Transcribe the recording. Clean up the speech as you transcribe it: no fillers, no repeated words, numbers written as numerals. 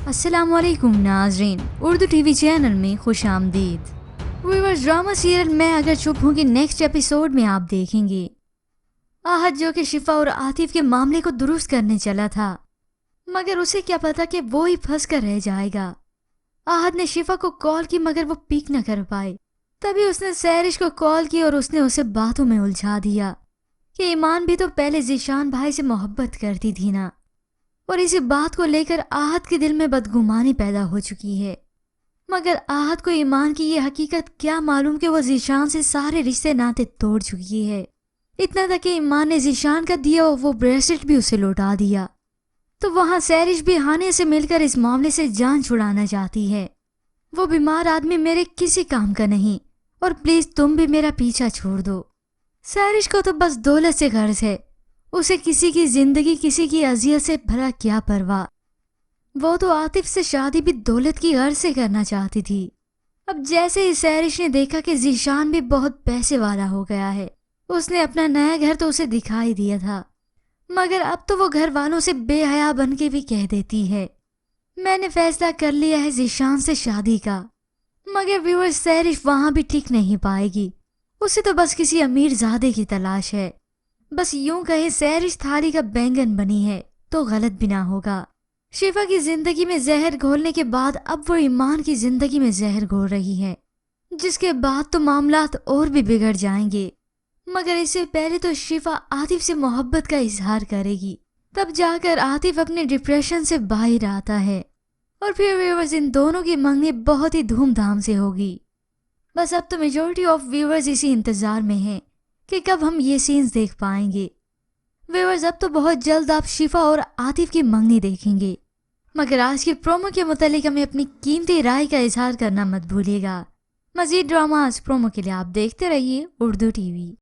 अस्सलाम वालेकुम नाजरीन, उर्दू टीवी चैनल में खुश आमदीद। व्यूअर्स, ड्रामा सीरियल मैं अगर चुप हूँ कि नेक्स्ट एपिसोड में आप देखेंगे आहद जो कि शिफा और आतिफ के मामले को दुरुस्त करने चला था, मगर उसे क्या पता कि वो ही फंस कर रह जाएगा। आहद ने शिफा को कॉल की मगर वो पिक न कर पाई। तभी उसने सैरिश को कॉल की और उसने उसे बातों में उलझा दिया कि ईमान भी तो पहले ज़ीशान भाई से मोहब्बत करती थी ना, और इसी बात को लेकर आहद के दिल में बदगुमानी पैदा हो चुकी है। मगर आहद को ईमान की ये हकीकत क्या मालूम कि वो ज़ीशान से सारे रिश्ते नाते तोड़ चुकी है। इतना तक कि ईमान ने ज़ीशान का दिया और वो ब्रेसलेट भी उसे लौटा दिया। तो वहाँ सैरिश भी हाने से मिलकर इस मामले से जान छुड़ाना चाहती है। वो बीमार आदमी मेरे किसी काम का नहीं, और प्लीज़ तुम भी मेरा पीछा छोड़ दो। सैरिश को तो बस दौलत से गर्ज है, उसे किसी की जिंदगी किसी की अजियत से भला क्या परवाह। वो तो आतिफ से शादी भी दौलत की गर्ज से करना चाहती थी। अब जैसे ही सैरिश ने देखा कि ज़ीशान भी बहुत पैसे वाला हो गया है, उसने अपना नया घर तो उसे दिखाई दिया था, मगर अब तो वो घर वालों से बेहया बन के भी कह देती है मैंने फैसला कर लिया है ज़ीशान से शादी का। मगर व्यूअर्स, सैरिश वहां भी ठीक नहीं पाएगी। उसे तो बस किसी अमीर ज़ादे की तलाश है। बस यूं कहे सैरिश थाली का बैंगन बनी है तो गलत भी ना होगा। शिफा की जिंदगी में जहर घोलने के बाद अब वो ईमान की जिंदगी में जहर घोल रही है, जिसके बाद तो मामलात और भी बिगड़ जाएंगे। मगर इससे पहले तो शिफा आतिफ से मोहब्बत का इजहार करेगी, तब जाकर आतिफ अपने डिप्रेशन से बाहर आता है, और फिर व्यूअर्स इन दोनों की मंगनी बहुत ही धूमधाम से होगी। बस अब तो मेजॉरिटी ऑफ व्यूअर्स इसी इंतजार में हैं कि कब हम ये सीन्स देख पाएंगे। व्यूअर्स, अब तो बहुत जल्द आप शिफा और आतिफ की मंगनी देखेंगे। मगर आज की प्रोमो के मुतालिक हमें अपनी कीमती राय का इजहार करना मत भूलिएगा। मजीद ड्रामास प्रोमो के लिए आप देखते रहिए उर्दू टीवी।